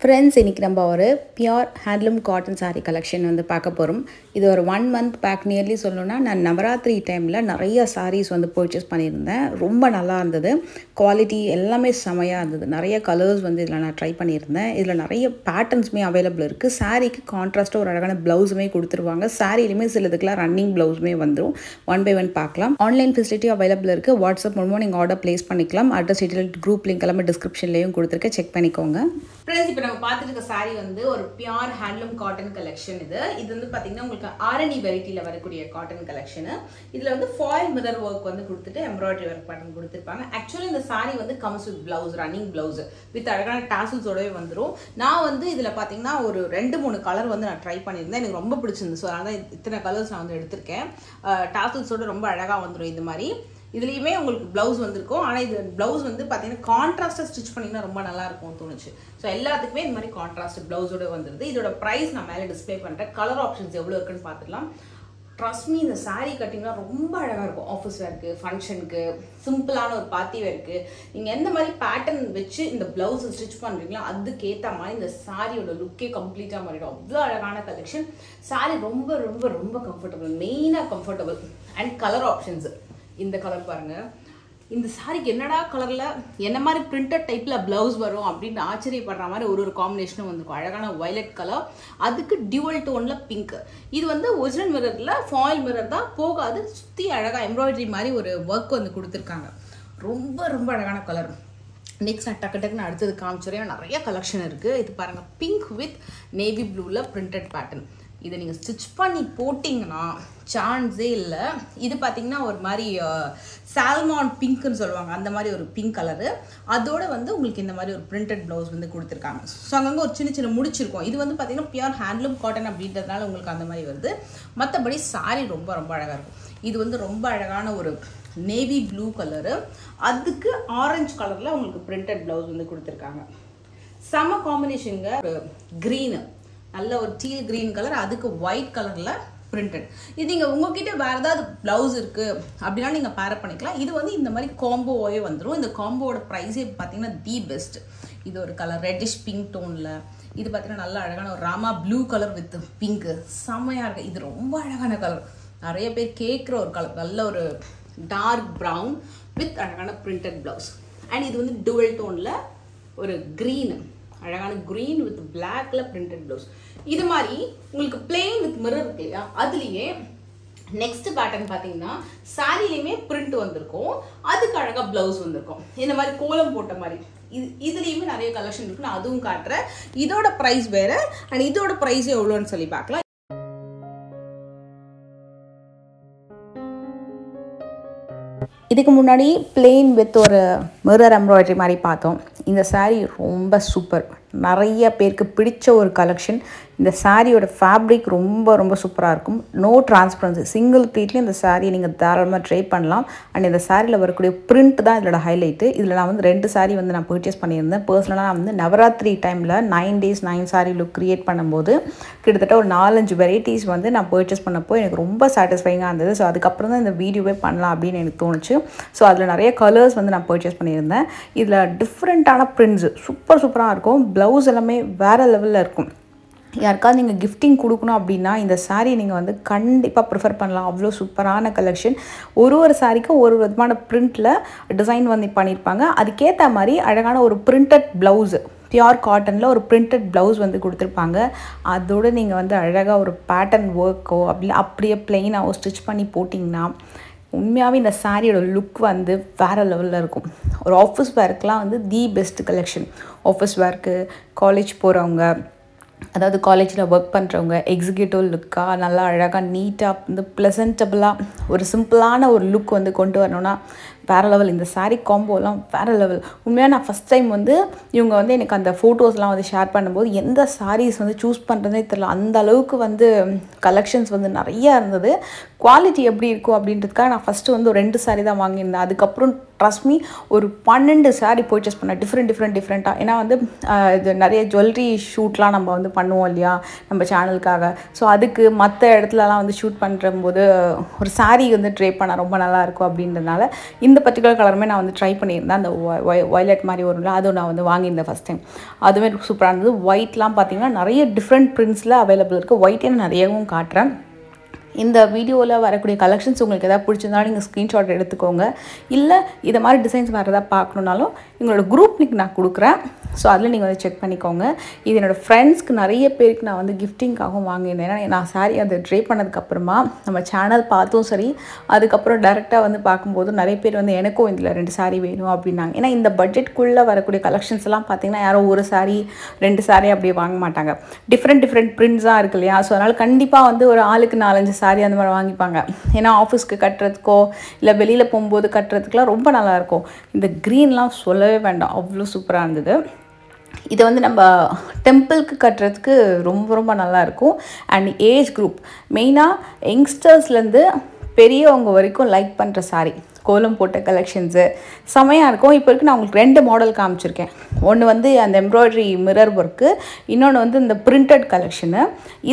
Friends, இன்றைக்கி நம்ம ஒரு pure handloom cotton sari collection வந்து பார்க்க போகிறோம். இது ஒரு 1 மந்த் பேக் நியர்லி சொல்லணும்னா, நான் நவராத்திரி டைமில் நிறைய சாரீஸ் வந்து பர்ச்சேஸ் பண்ணியிருந்தேன். ரொம்ப நல்லா இருந்தது. குவாலிட்டி எல்லாமே செமையாக இருந்தது. நிறைய கலர்ஸ் வந்து இதில் நான் ட்ரை பண்ணியிருந்தேன். இதில் நிறைய பேட்டர்ன்ஸுமே அவைலபிள் இருக்குது. சாரீக்கு கான்ட்ராஸ்ட்டாக ஒரு அழகான ப்ளவுஸுமே கொடுத்துருவாங்க. சாரீலையுமே சிலதுக்கெலாம் ரன்னிங் ப்ளவுஸுமே வந்துடும். 1 by 1 பார்க்கலாம். ஆன்லைன் ஃபெசிலிட்டி அவைலபிள் இருக்குது. வாட்ஸ்அப் மூலமாக நீங்கள் ஆர்டர் ப்ளேஸ் பண்ணிக்கலாம். அட்ரஸ் டீட்டெயில் குரூப் லிங்க் எல்லாமே டிஸ்கிரிப்ஷன்லேயும் கொடுத்துருக்கேன். செக் பண்ணிக்கோங்க. ஃப்ரெண்ட்ஸ், இப்போ நம்ம பார்த்துட்டு இருக்க சாரீ வந்து ஒரு பியோர் ஹேண்ட்லூம் காட்டன் கலெக்ஷன். இது வந்து பார்த்தீங்கன்னா உங்களுக்கு ஆரணி வெரைட்டியில் வரக்கூடிய காட்டன் கலெக்ஷன். இதில் வந்து ஃபாயில் மிரர் ஒர்க் வந்து கொடுத்துட்டு எம்ப்ராய்டரி ஒர்க் பேட்டர்ன் கொடுத்துருப்பாங்க. ஆக்சுவலி இந்த சாரீ வந்து comes with blouse, running blouse with அழகான டாசல்ஸோடவே வந்துடும். நான் வந்து இதில் பார்த்தீங்கன்னா ஒரு 2-3 கலர் வந்து நான் ட்ரை பண்ணியிருந்தேன். எனக்கு ரொம்ப பிடிச்சிருந்து. ஸோ அதனால் இத்தனை கலர்ஸ் நான் வந்து எடுத்திருக்கேன். டாசல்ஸோட ரொம்ப அழகாக வந்துடும். இது மாதிரி இதுலேயுமே உங்களுக்கு ப்ளவுஸ் வந்திருக்கும். ஆனால் இது ப்ளவுஸ் வந்து பார்த்தீங்கன்னா கான்ட்ராஸ்ட்டாக ஸ்டிச் பண்ணிங்கன்னா ரொம்ப நல்லா இருக்கும் தோணுச்சு. ஸோ எல்லாத்துக்குமே இந்த மாதிரி கான்ட்ராஸ்ட் ப்ளவுஸோட வந்துருது. இதோட ப்ரைஸ் நான் மேலே டிஸ்பிளே பண்ணுறேன். கலர் ஆப்ஷன்ஸ் எவ்வளோ இருக்குன்னு பார்த்துக்கலாம். ட்ரஸ்ட் மீ, இந்த சாரீ கட்டிங்னா ரொம்ப அழகாக இருக்கும். ஆஃபீஸ் வேருக்கு, ஃபங்க்ஷனுக்கு, சிம்பிளான ஒரு பார்ட்டி வேருக்கு, நீங்கள் எந்த மாதிரி பேட்டர்ன் வச்சு இந்த ப்ளவுஸை ஸ்டிச் பண்ணுறீங்களோ அதுக்கேற்ற மாதிரி இந்த சாரியோட லுக்கே கம்ப்ளீட்டாக மாறிடும். அவ்வளோ அழகான கலெக்ஷன். சாரீ ரொம்ப ரொம்ப ரொம்ப கம்ஃபர்டபுள், மெயினாக கம்ஃபர்டபுள். அண்ட் கலர் ஆப்ஷன்ஸ், இந்த கலர் பாருங்கள். இந்த சாரிக்கு என்னடா கலரில் என்ன மாதிரி பிரிண்டட் டைப்பில் ப்ளவுஸ் வரும் அப்படின்னு ஆச்சரியப்படுற மாதிரி ஒரு காம்பினேஷனும் வந்துருக்கும். அழகான வயலட் கலர், அதுக்கு டியூவல் டோனில் பிங்க். இது வந்து ஒரிஜினல் மிரரில் ஃபாயில் மிரர் தான், போகாது. சுற்றி அழகாக எம்ப்ராய்டரி மாதிரி ஒரு ஒர்க் வந்து கொடுத்துருக்காங்க. ரொம்ப ரொம்ப அழகான கலர். நெக்ஸ்ட் நான் டக்குன்னு அடுத்தது காமிச்சுறேன். நிறைய கலெக்ஷன் இருக்குது. இது பாருங்கள், பிங்க் வித் நேவி ப்ளூவில் பிரிண்டட் பேட்டர்ன். இதை நீங்கள் ஸ்டிச் பண்ணி போட்டிங்கன்னா சான்ஸே இல்லை. இது பார்த்தீங்கன்னா ஒரு மாதிரி சால்மான் பிங்க்னு சொல்லுவாங்க, அந்த மாதிரி ஒரு பிங்க் கலரு. அதோட வந்து உங்களுக்கு இந்த மாதிரி ஒரு பிரிண்டட் ப்ளவுஸ் வந்து கொடுத்துருக்காங்க. ஸோ அங்கங்கே ஒரு சின்ன சின்ன முடிச்சிருக்கும். இது வந்து பார்த்தீங்கன்னா பியூர் ஹேண்ட்லூம் காட்டன் அப்படின்றதுனால உங்களுக்கு அந்த மாதிரி வருது. மற்றபடி சாரீ ரொம்ப ரொம்ப அழகாக இருக்கும். இது வந்து ரொம்ப அழகான ஒரு நேவி ப்ளூ கலரு, அதுக்கு ஆரஞ்சு கலரில் உங்களுக்கு பிரிண்டட் ப்ளவுஸ் வந்து கொடுத்துருக்காங்க. செம காம்பினேஷனுங்க. ஒரு க்ரீனு, நல்ல ஒரு டீல் கிரீன் கலர், அதுக்கு ஒயிட் கலரில் பிரிண்டட். இது நீங்கள் உங்ககிட்ட வேறு ஏதாவது ப்ளவுஸ் இருக்குது அப்படின்னா நீங்கள் பேரப் பண்ணிக்கலாம். இது வந்து இந்த மாதிரி காம்போவே வந்துடும். இந்த காம்போவோட ப்ரைஸே பார்த்தீங்கன்னா தி பெஸ்ட். இது ஒரு கலர் ரெட்டிஷ் பிங்க் டோனில். இது பார்த்தீங்கன்னா நல்ல அழகான ஒரு Rama blue colour with pink, செம்மையாக இருக்குது. இது ரொம்ப அழகான கலர், நிறைய பேர் கேட்குற ஒரு கலர். நல்ல ஒரு டார்க் ப்ரௌன் வித் அழகான பிரிண்டட் ப்ளவுஸ். அண்ட் இது வந்து டுவல் டோனில் ஒரு க்ரீனு, அழகான க்ரீன் வித் பிளாக்ல பிரிண்டட் ப்ளவுஸ். இது மாதிரி உங்களுக்கு பிளெயின் வித் மிரர் இருக்கு இல்லையா, அதுலேயே நெக்ஸ்ட் பேட்டர்ன் பார்த்தீங்கன்னா சாரிலையுமே பிரிண்ட் வந்திருக்கும், அதுக்கு அழகாக ப்ளவுஸ் வந்திருக்கும். இந்த மாதிரி கோலம் போட்ட மாதிரி இதுலேயுமே நிறைய கலெக்ஷன் இருக்கு. நான் அதுவும் காட்டுறேன். இதோட ப்ரைஸ் வேற, அண்ட் இதோட ப்ரைஸ் எவ்வளோன்னு சொல்லி பார்க்கலாம். இதுக்கு முன்னாடி பிளெயின் வித் ஒரு மிரர் எம்ப்ராய்டரி மாதிரி பார்த்தோம். இந்த சாரீ ரொம்ப சூப்பர், நிறைய பேருக்கு பிடிச்ச ஒரு கலெக்ஷன். இந்த சாரியோட ஃபேப்ரிக் ரொம்ப ரொம்ப சூப்பராக இருக்கும். நோ டிரான்ஸ்பரன்சி, சிங்கிள் ப்ளீட்லேயும் இந்த சாரியை நீங்கள் தாராளமாக ட்ரை பண்ணலாம். அண்ட் இந்த சாரியில் வரக்கூடிய பிரிண்ட் தான் இதோட ஹைலைட்டு. இதில் நான் வந்து 2 சாரீ வந்து நான் பர்ச்சேஸ் பண்ணியிருந்தேன். பர்சனலாக நான் வந்து நவராத்திரி டைமில் 9 days 9 சாரீ லுக் க்ரியேட் பண்ணும்போது கிட்டத்தட்ட ஒரு 4-5 வெரைட்டிஸ் வந்து நான் பர்ச்சேஸ் பண்ணப்போ எனக்கு ரொம்ப சாட்டிஸ்ஃபைங்காக இருந்தது. ஸோ அதுக்கப்புறம் தான் இந்த வீடியோவே பண்ணலாம் அப்படின்னு எனக்கு தோணுச்சு. ஸோ அதில் நிறைய கலர்ஸ் வந்து நான் பர்ச்சேஸ் பண்ணியிருந்தேன். இதில் டிஃப்ரெண்ட்டான பிரிண்ட்ஸு சூப்பராக இருக்கும். ப்ளவுஸ் எல்லாமே வேறு லெவலில் இருக்கும். யாருக்காவது நீங்கள் கிஃப்டிங் கொடுக்கணும் அப்படின்னா இந்த சாரீ நீங்கள் வந்து கண்டிப்பாக ப்ரிஃபர் பண்ணலாம். அவ்வளோ சூப்பரான கலெக்ஷன். ஒரு சாரிக்கும் ஒரு விதமான பிரிண்டில் டிசைன் வந்து பண்ணியிருப்பாங்க. அதுக்கேற்ற மாதிரி அழகான ஒரு பிரிண்டட் ப்ளவுஸு, பியோர் காட்டனில் ஒரு பிரிண்டட் ப்ளவுஸ் வந்து கொடுத்துருப்பாங்க. அதோடு நீங்கள் வந்து அழகாக ஒரு பேட்டர்ன் ஒர்க்கோ அப்படியே ப்ளெயினாகவோ ஸ்டிச் பண்ணி போட்டிங்கன்னா உண்மையாகவே இந்த சாரியோட லுக் வந்து வேறு லெவலில் இருக்கும். ஒரு ஆஃபீஸ் வேர்க்கெலாம் வந்து தி பெஸ்ட் கலெக்ஷன். ஆஃபீஸ் வேர்க்கு, காலேஜ் போகிறவங்க, அதாவது காலேஜில் ஒர்க் பண்ணுறவங்க, எக்ஸிக்யூட்டிவ் லுக்காக நல்லா அழகாக நீட்டாக வந்து ப்ளசன்டபுளாக ஒரு சிம்பிளான ஒரு லுக் வந்து கொண்டு வரணும்னா வேறு லெவல். இந்த சாரீ காம்போலாம் வேறு லெவல். உண்மையாக நான் ஃபஸ்ட் டைம் வந்து இவங்க வந்து எனக்கு அந்த ஃபோட்டோஸ்லாம் வந்து ஷேர் பண்ணும்போது எந்த சாரீஸ் வந்து சூஸ் பண்ணுறதே தெரியல. அந்த அளவுக்கு வந்து கலெக்ஷன்ஸ் வந்து நிறையா இருந்தது. குவாலிட்டி எப்படி இருக்கும் அப்படின்றதுக்காக நான் ஃபஸ்ட்டு வந்து ஒரு 2 சாரீ தான் வாங்கியிருந்தேன். அதுக்கப்புறம் ட்ரஸ்ட் மீ ஒரு 12 சாரீ பர்ச்சேஸ் பண்ணேன், டிஃப்ரெண்ட்டாக. ஏன்னா வந்து இது நிறைய ஜுவல்லரி ஷூட்லாம் நம்ம வந்து பண்ணுவோம் இல்லையா நம்ம சேனலுக்காக. ஸோ அதுக்கு மற்ற இடத்துலலாம் வந்து ஷூட் பண்ணுறம்போது ஒரு சாரீ வந்து ட்ரை பண்ண ரொம்ப நல்லாயிருக்கும் அப்படின்றதுனால இந்த இந்த பர்டிகுலர் கலருமே நான் வந்து ட்ரை பண்ணியிருந்தேன். அந்த வயலட் மாதிரி வரும்ல, அதுவும் நான் வந்து வாங்கியிருந்தேன் ஃபஸ்ட் டைம். அதுவே சூப்பராக இருந்தது. ஒயிட்லாம் பார்த்தீங்கன்னா நிறைய டிஃப்ரெண்ட் பிரிண்ட்ஸில் அவைலபிள் இருக்குது. ஒயிட்டே நான் நிறையவும் காட்டுறேன். இந்த வீடியோவில் வரக்கூடிய கலெக்ஷன்ஸ் உங்களுக்கு எதாவது பிடிச்சிருந்தாலும் நீங்கள் ஸ்க்ரீன்ஷாட் எடுத்துக்கோங்க. இல்லை இதை மாதிரி டிசைன்ஸ் வேறு எதாவது பார்க்கணுன்னாலும் எங்களோட குரூப் லிங்க் நான் கொடுக்குறேன். ஸோ அதில் நீங்கள் வந்து செக் பண்ணிக்கோங்க. இது என்னோடய ஃப்ரெண்ட்ஸ்க்கு நிறைய பேருக்கு நான் வந்து கிஃப்டிங்காகவும் வாங்கியிருந்தேன். ஏன்னா நான் சாரி அதை ட்ரை பண்ணதுக்கப்புறமா நம்ம சேனல் பார்த்தும் சரி, அதுக்கப்புறம் டேரெக்டாக வந்து பார்க்கும்போது நிறைய பேர் வந்து எனக்கும் இதில் 2 சாரி வேணும் அப்படின்னாங்க. ஏன்னா இந்த பட்ஜெட்குள்ளே வரக்கூடிய கலெக்ஷன்ஸ் எல்லாம் பார்த்தீங்கன்னா யாரோ ஒரு சாரி 2 சாரி அப்படியே வாங்க மாட்டாங்க. டிஃப்ரெண்ட் ப்ரிண்ட்ஸாக இருக்கு இல்லையா? ஸோ அதனால் கண்டிப்பாக வந்து ஒரு ஆளுக்கு 4-5 சாரி அந்த மாதிரி வாங்கிப்பாங்க. ஏன்னா ஆஃபீஸ்க்கு கட்டுறதுக்கோ இல்லை வெளியில் போகும்போது கட்டுறதுக்குலாம் ரொம்ப நல்லாயிருக்கும். இந்த க்ரீன்லாம் சொல்லவே வேண்டாம், அவ்வளோ சூப்பராக இருந்தது. இதை வந்து நம்ம டெம்பிளுக்கு கட்டுறதுக்கு ரொம்ப ரொம்ப நல்லாயிருக்கும். அண்ட் ஏஜ் குரூப் மெயினாக யங்ஸ்டர்ஸ்லேருந்து பெரியவங்க வரைக்கும் லைக் பண்ணுற சாரி, கோலம் போட்ட கலெக்ஷன்ஸு செமையாக இருக்கும். இப்போ நான் உங்களுக்கு 2 மாடல் காமிச்சிருக்கேன். ஒன்று வந்து அந்த எம்ப்ராய்டரி மிரர் ஒர்க்கு, இன்னொன்று வந்து இந்த பிரிண்டட் கலெக்ஷனு.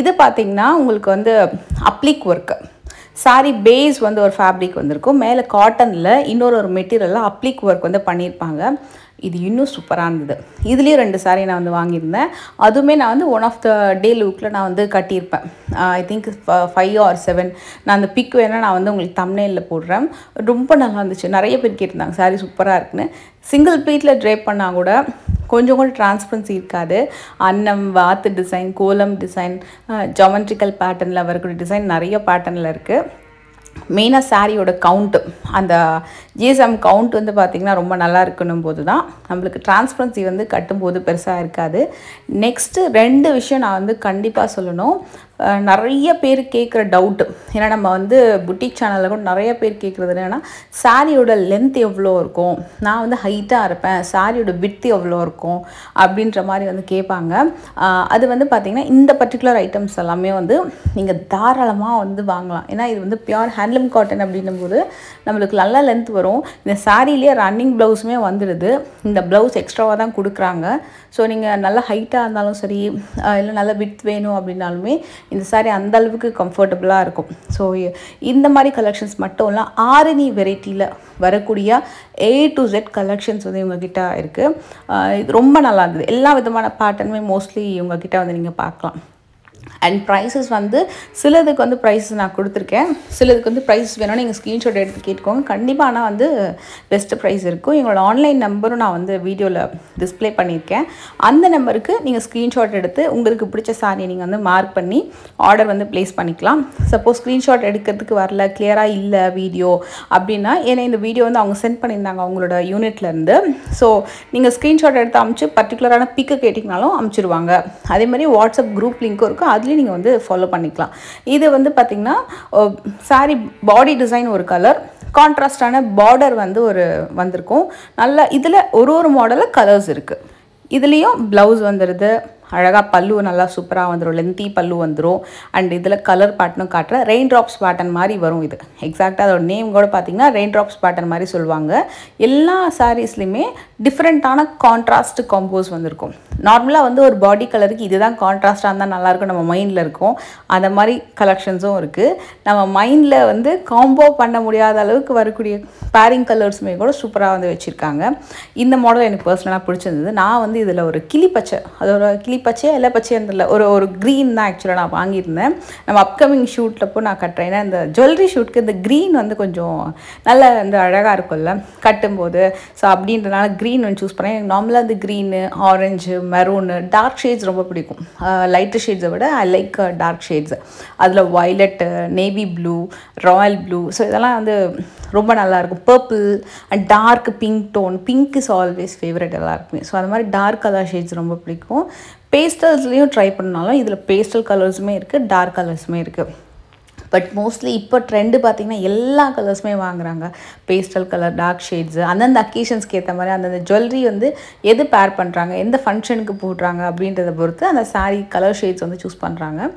இது பார்த்திங்கன்னா உங்களுக்கு வந்து அப்ளிக் ஒர்க்கு. சாரி பேஸ் வந்து ஒரு ஃபேப்ரிக் வந்திருக்கும், மேலே காட்டனில் இன்னொரு மெட்டீரியலில் அப்ளிக் ஒர்க் வந்து பண்ணியிருப்பாங்க. இது இன்னும் சூப்பராக இருந்தது. இதுலேயும் 2 சாரி நான் வந்து வாங்கியிருந்தேன். அதுவுமே நான் வந்து ஒன் ஆஃப் த டே லுக்கில் நான் வந்து கட்டியிருப்பேன். I think 5 or 7. நான் அந்த பிக் வேணால் நான் வந்து உங்களுக்கு தம்ப்நெயிலில் போடுறேன். ரொம்ப நல்லா இருந்துச்சு. நிறைய பேர் கேட்டிருந்தாங்க சாரி சூப்பராக இருக்குன்னு. சிங்கிள் ப்ளீட்டில் ட்ரேப் பண்ணால் கூட கொஞ்சம் கூட டிரான்ஸ்பரன்சி இருக்காது. அன்னம், வாத்து டிசைன், கோலம் டிசைன், ஜாமெட்ரிக்கல் பேட்டர்னில் வரக்கூடிய டிசைன் நிறைய பேட்டர்னில் இருக்குது. மெயினாக சாரியோட கவுண்ட்டு, அந்த ஜிஎஸ்எம் கவுண்ட் வந்து பார்த்திங்கன்னா ரொம்ப நல்லா இருக்கணும் போது தான் நம்மளுக்கு டிரான்ஸ்பரன்சி வந்து கட்டும்போது பெருசாக இருக்காது. நெக்ஸ்ட்டு 2 விஷயம் நான் வந்து கண்டிப்பாக சொல்லணும். நிறைய பேர் கேட்குற டவுட்டு, ஏன்னா நம்ம வந்து புட்டிக் சேனலில் கூட நிறைய பேர் கேட்குறது என்னென்னா சாரியோட லென்த் எவ்வளோ இருக்கும், நான் வந்து ஹைட்டாக இருப்பேன், சாரியோட விட்த் எவ்வளோ இருக்கும் அப்படின்ற மாதிரி வந்து கேட்பாங்க. அது வந்து பார்த்திங்கன்னா இந்த பர்டிகுலர் ஐட்டம்ஸ் எல்லாமே வந்து நீங்கள் தாராளமாக வந்து வாங்கலாம். ஏன்னா இது வந்து பியூர் ஹேண்ட்லூம் காட்டன் அப்படின்னும் போது நம்மளுக்கு நல்லா லென்த் வரும். இந்த சாரிலேயே ரன்னிங் ப்ளவுஸுமே வந்துடுது. இந்த ப்ளவுஸ் எக்ஸ்ட்ராவாக தான் கொடுக்குறாங்க. ஸோ நீங்கள் நல்லா ஹைட்டாக இருந்தாலும் சரி, இல்லை நல்லா விட்த் வேணும் அப்படின்னாலுமே இந்த சாரி அந்த அளவுக்கு கம்ஃபர்டபுளாக இருக்கும். ஸோ இந்த மாதிரி கலெக்ஷன்ஸ் மட்டும் இல்லை, ஆரணி வெரைட்டியில் வரக்கூடிய A to Z கலெக்ஷன்ஸ் வந்து இவங்ககிட்ட இருக்குது. இது ரொம்ப நல்லா இருந்தது. எல்லா விதமான பேட்டர்னுமே மோஸ்ட்லி இவங்ககிட்ட வந்து நீங்கள் பார்க்கலாம். அண்ட் ப்ரைஸஸ் வந்து சிலதுக்கு வந்து ப்ரைஸஸ் நான் கொடுத்துருக்கேன், சிலதுக்கு வந்து ப்ரைஸஸ் வேணும்னா நீங்கள் ஸ்க்ரீன்ஷாட் எடுத்து கேட்டுக்கோங்க. கண்டிப்பாக ஆனால் வந்து பெஸ்ட்டு ப்ரைஸ் இருக்கும். எங்களோட ஆன்லைன் நம்பரும் நான் வந்து வீடியோவில் டிஸ்பிளே பண்ணியிருக்கேன். அந்த நம்பருக்கு நீங்கள் ஸ்க்ரீன்ஷாட் எடுத்து உங்களுக்கு பிடிச்ச சாரியை நீங்கள் வந்து மார்க் பண்ணி ஆர்டர் வந்து ப்ளேஸ் பண்ணிக்கலாம். சப்போஸ் ஸ்க்ரீன்ஷாட் எடுக்கிறதுக்கு வரல, கிளியராக இல்லை வீடியோ அப்படின்னா, ஏன்னா இந்த வீடியோ வந்து அவங்க சென்ட் பண்ணியிருந்தாங்க அவங்களோட யூனிட்லேருந்து. ஸோ நீங்கள் ஸ்க்ரீன்ஷாட் எடுத்து அமுச்சு பர்டிகுலரான பிக்கு கேட்டிங்கனாலும் அமுச்சிடுவாங்க. அதே மாதிரி வாட்ஸ்அப் குரூப் லிங்க்கும் இருக்கும், அதுலேயும் நீங்கள் வந்து ஃபாலோ பண்ணிக்கலாம். இது வந்து பார்த்திங்கன்னா சாரி பாடி டிசைன் ஒரு கலர், கான்ட்ராஸ்டான பார்டர் வந்து ஒரு வந்திருக்கும். நல்லா இதில் ஒரு மாடலில் கலர்ஸ் இருக்குது. இதுலேயும் ப்ளவுஸ் வந்துடுது, அழகாக பல்லு நல்லா சூப்பராக வந்துடும், லென்த்தி பல்லு வந்துடும். அண்ட் இதில் கலர் பேட்டர்னும் காட்டுற ரெயின் ட்ராப்ஸ் பேட்டர்ன் மாதிரி வரும். இது எக்ஸாக்டாக அதோட நேம் கூட பார்த்திங்கன்னா ரெயின் ட்ராப்ஸ் பேட்டர்ன் மாதிரி சொல்லுவாங்க. எல்லா சாரீஸ்லையுமே டிஃப்ரெண்ட்டான கான்ட்ராஸ்ட் காம்போஸ் வந்திருக்கும். நார்மலாக வந்து ஒரு பாடி கலருக்கு இதுதான் கான்ட்ராஸ்டாக இருந்தால் நல்லாயிருக்கும் நம்ம மைண்டில் இருக்கும். அந்த மாதிரி கலெக்ஷன்ஸும் இருக்குது. நம்ம மைண்டில் வந்து காம்போ பண்ண முடியாத அளவுக்கு வரக்கூடிய பேரிங் கலர்ஸுமே கூட சூப்பராக வந்து வச்சுருக்காங்க. இந்த மாடல் எனக்கு பர்சனலாக பிடிச்சிருந்தது. நான் வந்து இதில் ஒரு கிளிப்பச்சை, அதோட கிளிப்பச்சை இல்லை பச்சையந்தில் ஒரு க்ரீன் தான் ஆக்சுவலாக நான் வாங்கியிருந்தேன். நம்ம அப்கமிங் ஷூட்டில் நான் கட்டுறேன். ஏன்னா இந்த ஜுவல்லரி ஷூட்டுக்கு இந்த க்ரீன் வந்து கொஞ்சம் நல்ல இந்த அழகாக இருக்கும்ல கட்டும்போது. ஸோ அப்படின்றனால க்ரீன் ஒன்று சூஸ் பண்ணேன். எனக்கு நார்மலாக இந்த green, orange, maroon, dark shades ரொம்ப பிடிக்கும். லைட்டு ஷேட்ஸை விட ஐ லைக் டார்க் ஷேட்ஸ். அதில் violet, navy blue, royal blue, so இதெல்லாம் வந்து ரொம்ப நல்லாயிருக்கும். Purple and dark pink tone, pink is always favourite எல்லாருக்குமே. ஸோ அந்த மாதிரி டார்க் கலர் ஷேட்ஸ் ரொம்ப பிடிக்கும். பேஸ்டல்ஸ்லேயும் ட்ரை பண்ணாலும் இதில் பேஸ்டல் கலர்ஸுமே இருக்குது, டார்க் கலர்ஸுமே இருக்குது. பட் மோஸ்ட்லி இப்போ ட்ரெண்டு பார்த்திங்கன்னா எல்லா கலர்ஸுமே வாங்குறாங்க. பேஸ்டல் கலர், டார்க் ஷேட்ஸு, அந்தந்த அக்கேஷன்ஸ்க்கு ஏற்ற மாதிரி அந்தந்த ஜுவல்லரி வந்து எது பேர் பண்ணுறாங்க, எந்த ஃபங்க்ஷனுக்கு போடுறாங்க அப்படின்றத பொறுத்து அந்த சாரீ கலர் ஷேட்ஸ் வந்து சூஸ் பண்ணுறாங்க.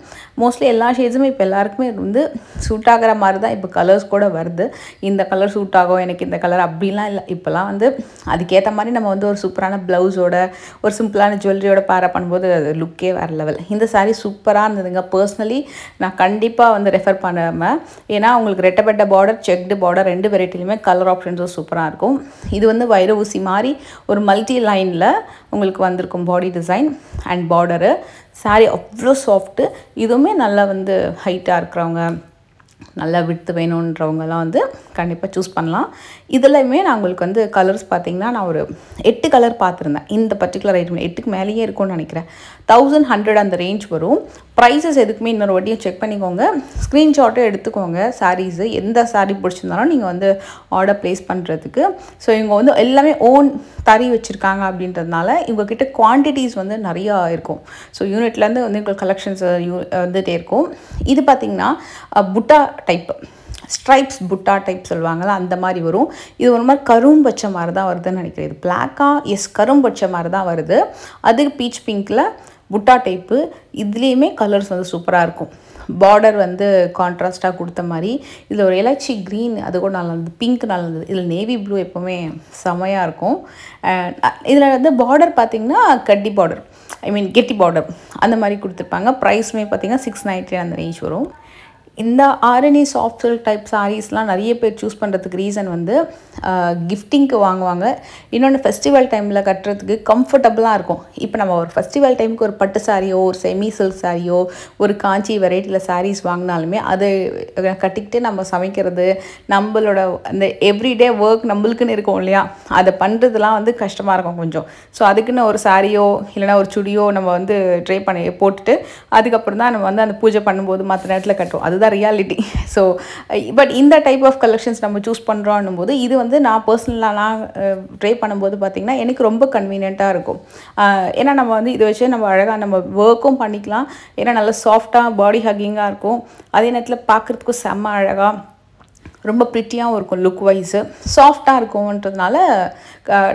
மோஸ்ட்லி எல்லா ஷேட்ஸுமே இப்போ எல்லாருக்குமே வந்து சூட் ஆகிற மாதிரி தான் இப்போ கலர்ஸ் கூட வருது. இந்த கலர் சூட் ஆகும், எனக்கு இந்த கலர் அப்படிலாம் இல்லை. இப்போலாம் வந்து அதுக்கேற்ற மாதிரி நம்ம வந்து ஒரு சூப்பரான ப்ளவுஸோட ஒரு சிம்பிளான ஜுவல்லரியோட பேர பண்ணும்போது அது லுக்கே வேறு லெவல். இந்த சாரீ சூப்பராக இருந்ததுங்க. பர்சனலி நான் கண்டிப்பாக வந்து ரெஃபர் பண்ணாமல், ஏன்னா உங்களுக்கு ரெட்டப்பட்ட பார்டர், செக்டு பார்டர் 2 வெரைட்டிலையுமே கலர் ஆப்ஷன்ஸும் சூப்பராக இருக்கும். இது வந்து வைர ஊசி மாதிரி ஒரு மல்டி லைனில் உங்களுக்கு வந்திருக்கும் பாடி டிசைன் அண்ட் பார்டரு. சாரீ அவ்வளோ சாஃப்ட்டு. இதுவுமே நல்லா வந்து ஹைட்டாக இருக்கிறவங்க, நல்லா விட்டு வேணுன்றவங்கலாம் வந்து கண்டிப்பாக சூஸ் பண்ணலாம். இதுலையுமே நான் உங்களுக்கு வந்து கலர்ஸ் பார்த்திங்கன்னா, நான் ஒரு 8 கலர் பார்த்துருந்தேன். இந்த பர்டிகுலர் ஐட்டம் 8க்கு மேலேயே இருக்கும்னு நினைக்கிறேன். 1100 அந்த ரேஞ்ச் வரும். ப்ரைஸஸ் எதுக்குமே இன்னொரு வாட்டியும் செக் பண்ணிக்கோங்க, ஸ்க்ரீன்ஷாட்டும் எடுத்துக்கோங்க. சாரீஸு எந்த சாரீ பிடிச்சிருந்தாலும் நீங்கள் வந்து ஆர்டர் ப்ளேஸ் பண்ணுறதுக்கு. ஸோ இவங்க வந்து எல்லாமே ஓன் தறி வச்சுருக்காங்க அப்படின்றதுனால இவங்கக்கிட்ட குவான்டிட்டிஸ் வந்து நிறையா இருக்கும். ஸோ யூனிட்லேருந்து வந்து உங்களுக்கு கலெக்ஷன்ஸ் வந்துகிட்டே இருக்கும். இது பார்த்திங்கன்னா புட்டா டைப், ஸ்ட்ரைப்ஸ் புட்டா டைப் சொல்லுவாங்கள்ல, அந்த மாதிரி வரும். இது ஒரு மாதிரி கரும்பச்சை மாதிரி தான் வருதுன்னு நினைக்கிறேன். இது பிளாக்காக கரும்பச்சை மாதிரி தான் வருது. அதுக்கு பீச் பிங்க்கில் புட்டா டைப்பு. இதுலேயுமே கலர்ஸ் வந்து சூப்பராக இருக்கும். பார்டர் வந்து கான்ட்ராஸ்ட்டாக கொடுத்த மாதிரி. இதில் ஒரு இலச்சி க்ரீன், அது கூட நல்லா இருந்தது. பிங்க் நல்லா இருந்தது. இதில் நேவி ப்ளூ எப்போவுமே செமையாக இருக்கும். இதில் வந்து பார்டர் பார்த்திங்கன்னா கட்டி பார்டர், கெட்டி பார்டர் அந்த மாதிரி கொடுத்துருப்பாங்க. ப்ரைஸுமே பார்த்திங்கன்னா 690 அந்த ரேஞ்ச் வரும். இந்த ஆரணி சாஃப்ட் சில்க் டைப் சாரீஸ்லாம் நிறைய பேர் சூஸ் பண்ணுறதுக்கு ரீசன் வந்து கிஃப்டிங்க்கு வாங்குவாங்க. இன்னொன்று ஃபெஸ்டிவல் டைமில் கட்டுறதுக்கு கம்ஃபர்டபுளாக இருக்கும். இப்போ நம்ம ஒரு ஃபெஸ்டிவல் டைமுக்கு ஒரு பட்டு சாரியோ, ஒரு செமி சில்க் சாரியோ, ஒரு காஞ்சி வெரைட்டியில் சாரீஸ் வாங்கினாலுமே அதை கட்டிக்கிட்டு நம்ம சமைக்கிறது, நம்மளோட அந்த எவ்ரிடே ஒர்க் நம்மளுக்குன்னு இருக்கும் இல்லையா, அதை பண்ணுறதுலாம் வந்து கஷ்டமாக இருக்கும் கொஞ்சம். ஸோ அதுக்குன்னு ஒரு சாரியோ இல்லைனா ஒரு சுடியோ நம்ம வந்து ட்ரை பண்ணி போட்டுட்டு அதுக்கப்புறம் தான் நம்ம வந்து அந்த பூஜை பண்ணும்போது மற்ற நேரத்தில் கட்டுவோம். அதுதான் ரியாலிட்டி. ஸோ பட் இந்த டைப் ஆஃப் கலெக்ஷன்ஸ் நம்ம சூஸ் பண்ணுறோன்னும் போது இது வந்து நான் பர்சனலாக நான் ட்ரை பண்ணும்போது பார்த்திங்கன்னா எனக்கு ரொம்ப கன்வீனியண்ட்டாக இருக்கும். ஏன்னா நம்ம வந்து இதை வச்சு நம்ம அழகாக நம்ம ஒர்க்கும் பண்ணிக்கலாம். ஏன்னா நல்லா சாஃப்டாக பாடி ஹக்கிங்காக இருக்கும். அதே நேரத்தில் பார்க்குறதுக்கும் செம்ம அழகாக ரொம்ப ப்ரிட்டியாகவும் இருக்கும். லுக் வைஸு சாஃப்டாக இருக்கும்ன்றதுனால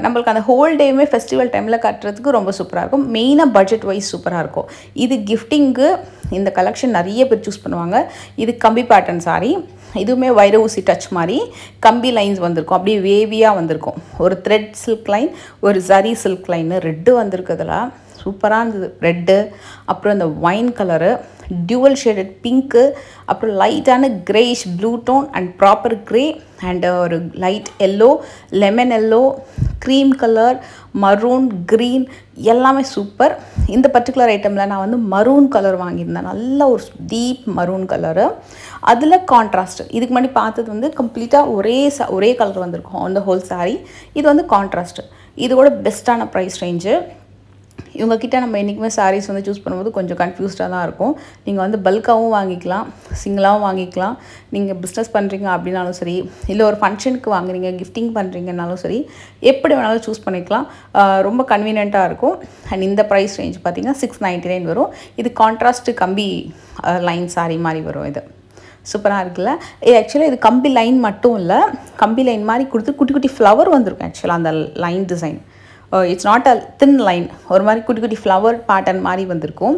நம்மளுக்கு அந்த ஹோல் டேயுமே ஃபெஸ்டிவல் டைமில் கட்டுறதுக்கு ரொம்ப சூப்பராக இருக்கும். மெயினாக பட்ஜெட் வைஸ் சூப்பராக இருக்கும். இது கிஃப்டிங்க்கு இந்த கலெக்ஷன் நிறைய பேர் சூஸ் பண்ணுவாங்க. இது கம்பி பேட்டர்ன் சாரி. இதுவுமே வைர ஊசி டச் மாதிரி கம்பி லைன்ஸ் வந்திருக்கும். அப்படியே வேவியாக வந்திருக்கும். ஒரு த்ரெட் சில்க் லைன், ஒரு ஜரி சில்க் லைனு, ரெட்டு வந்திருக்குதுல சூப்பராக இருந்தது. ரெட்டு, அப்புறம் இந்த wine colour, dual shaded pink, அப்புறம் லைட்டான greyish blue tone and proper grey and ஒரு light yellow, lemon yellow, cream colour, maroon, green எல்லாமே சூப்பர். இந்த பர்டிகுலர் ஐட்டமில் நான் வந்து மரூன் கலர் வாங்கியிருந்தேன். நல்ல ஒரு டீப் மரூன் கலரு. அதில் கான்ட்ராஸ்ட். இதுக்கு முன்னாடி பார்த்தது வந்து கம்ப்ளீட்டாக ஒரே கலர் வந்திருக்கும் அந்த ஹோல் சாரீ. இது வந்து கான்ட்ராஸ்ட். இதோட பெஸ்ட்டான ப்ரைஸ் ரேஞ்சு. இவங்கக்கிட்ட நம்ம என்றைக்குமே சாரீஸ் வந்து சூஸ் பண்ணும்போது கொஞ்சம் கன்ஃபியூஸ்டாக தான் இருக்கும். நீங்கள் வந்து பல்காகவும் வாங்கிக்கலாம், சிங்கிளாகவும் வாங்கிக்கலாம். நீங்கள் பிஸ்னஸ் பண்ணுறீங்க அப்படின்னாலும் சரி, இல்லை ஒரு ஃபங்க்ஷனுக்கு வாங்குறீங்க, கிஃப்டிங் பண்ணுறீங்கன்னாலும் சரி, எப்படி வேணாலும் சூஸ் பண்ணிக்கலாம். ரொம்ப கன்வீனியண்ட்டாக இருக்கும். அண்ட் இந்த ப்ரைஸ் ரேஞ்ச் பார்த்திங்கன்னா 699 வரும். இது கான்ட்ராஸ்ட் கம்பி லைன் சாரீ மாதிரி வரும். இது சூப்பராக இருக்குல்ல. ஆக்சுவலாக இது கம்பி லைன் மட்டும் இல்லை, கம்பி லைன் மாதிரி கொடுத்து குட்டி குட்டி ஃப்ளவர் வந்திருக்கும். ஆக்சுவலாக அந்த line design it's not a thin line, ஒரு மாதிரி குட்டி குட்டி ஃப்ளவர் பேட்டர்ன் மாதிரி வந்திருக்கும்.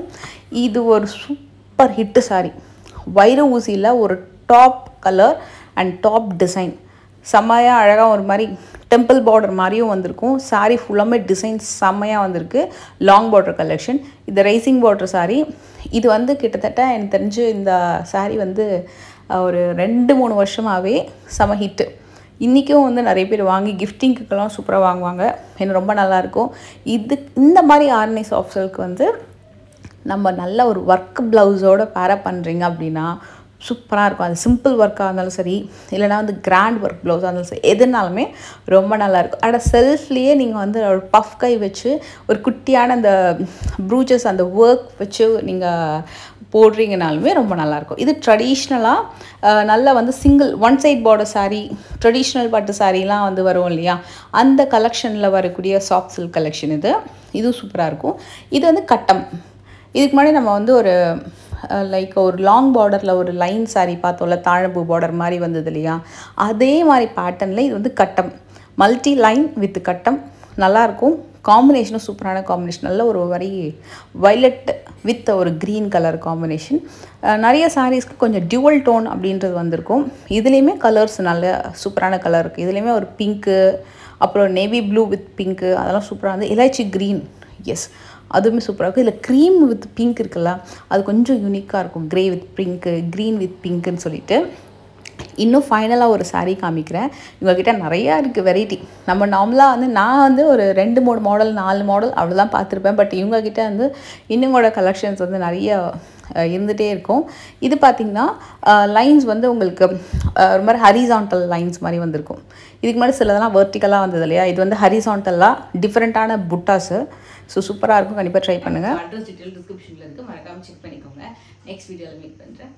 இது ஒரு சூப்பர் ஹிட்டு சாரீ. வைர ஊசியில் ஒரு top colour and top design செம்மையாக அழகாக ஒரு மாதிரி டெம்பிள் பார்டர் மாதிரியும் வந்திருக்கும். சாரீ ஃபுல்லாமே டிசைன் செம்மையாக வந்திருக்கு. Long border collection. இது ரைசிங் பார்டர் சாரீ. இது வந்து கிட்டத்தட்ட எனக்கு தெரிஞ்சு இந்த சாரீ வந்து ஒரு 2-3 வருஷமாகவே செம ஹிட்டு. இன்றைக்கும் வந்து நிறைய பேர் வாங்கி கிஃப்டிங்க்குலாம் சூப்பராக வாங்குவாங்க. எனக்கு ரொம்ப நல்லாயிருக்கும். இந்த மாதிரி ஆரணி சாஃப்ட் சில்க் வந்து நம்ம நல்ல ஒரு ஒர்க் ப்ளவுஸோடு பேரப் பண்ணுறீங்க அப்படின்னா சூப்பராக இருக்கும். அது சிம்பிள் ஒர்க்காக இருந்தாலும் சரி, இல்லைனா வந்து கிராண்ட் ஒர்க் ப்ளவுஸாக இருந்தாலும் சரி, எதுனாலுமே ரொம்ப நல்லாயிருக்கும். அட செல்ஃப்லேயே நீங்கள் வந்து ஒரு பஃப் கை வச்சு ஒரு குட்டியான அந்த ப்ரூச்சஸ் அந்த ஒர்க் வச்சு நீங்கள் போடுறீங்கனாலுமே ரொம்ப நல்லாயிருக்கும். இது ட்ரெடிஷ்னலாக நல்லா வந்து single one side border sari, traditional பட்டு சாரீலாம் வந்து வரும் இல்லையா, அந்த கலெக்ஷனில் வரக்கூடிய சாஃப்ட் சில்க் கலெக்ஷன் இது. இதுவும் சூப்பராக இருக்கும். இது வந்து கட்டம். இதுக்கு முன்னாடி நம்ம வந்து ஒரு லைக் ஒரு லாங் பார்டரில் ஒரு லைன் சாரீ பார்த்தோம்ல, தாழம்பூ பார்டர் மாதிரி வந்தது இல்லையா, அதே மாதிரி பேட்டர்னில் இது வந்து கட்டம், மல்டி லைன் வித் கட்டம். நல்லாயிருக்கும். காம்பினேஷனும் சூப்பரான காம்பினேஷன். நல்ல ஒரு வரி வைலட் வித் ஒரு க்ரீன் கலர் காம்பினேஷன். நிறைய சாரீஸ்க்கு கொஞ்சம் டியூவல் டோன் அப்படின்றது வந்திருக்கும். இதுலேயுமே கலர்ஸ் நல்ல சூப்பரான கலர் இருக்குது. இதுலேயுமே ஒரு பிங்க்கு, அப்புறம் நேவி ப்ளூ வித் பிங்க்கு, அதெல்லாம் சூப்பராக வந்து இலாச்சி க்ரீன். எஸ், அதுவுமே சூப்பராக இருக்கும். இதில் க்ரீம் வித் பிங்க் இருக்குல்ல, அது கொஞ்சம் யூனிக்காக இருக்கும். Grey with pink, green with பிங்க்குன்னு சொல்லிட்டு. இன்னும் ஃபைனலாக ஒரு சாரீ காமிக்கிறேன். இவங்ககிட்ட நிறையா இருக்குது வெரைட்டி. நம்ம நார்மலாக வந்து நான் வந்து ஒரு 2-3 மாடல் 4 மாடல் அவ்வளோதான் பார்த்துருப்பேன். பட் இவங்ககிட்ட வந்து இன்னும் கலெக்ஷன்ஸ் வந்து நிறைய இருந்துகிட்டே இருக்கும். இது பார்த்திங்கன்னா லைன்ஸ் வந்து உங்களுக்கு ஒரு மாதிரி ஹரிசான்டல் லைன்ஸ் மாதிரி வந்திருக்கும். இதுக்கு முன்னாடி சிலதெல்லாம் வெர்டிக்கலாக வந்தது இல்லையா, இது வந்து ஹரிசான்டலாக டிஃப்ரெண்ட்டான புட்டாஸு. ஸோ சூப்பராக இருக்கும், கண்டிப்பாக ட்ரை பண்ணுங்கள். அட்ரஸ் டீட்டெயில் டிஸ்கிரிப்ஷனில் இருக்குது, மறக்காமல் செக் பண்ணிக்கோங்க. நெக்ஸ்ட் வீடியோவில் மீட் பண்ணுறேன்.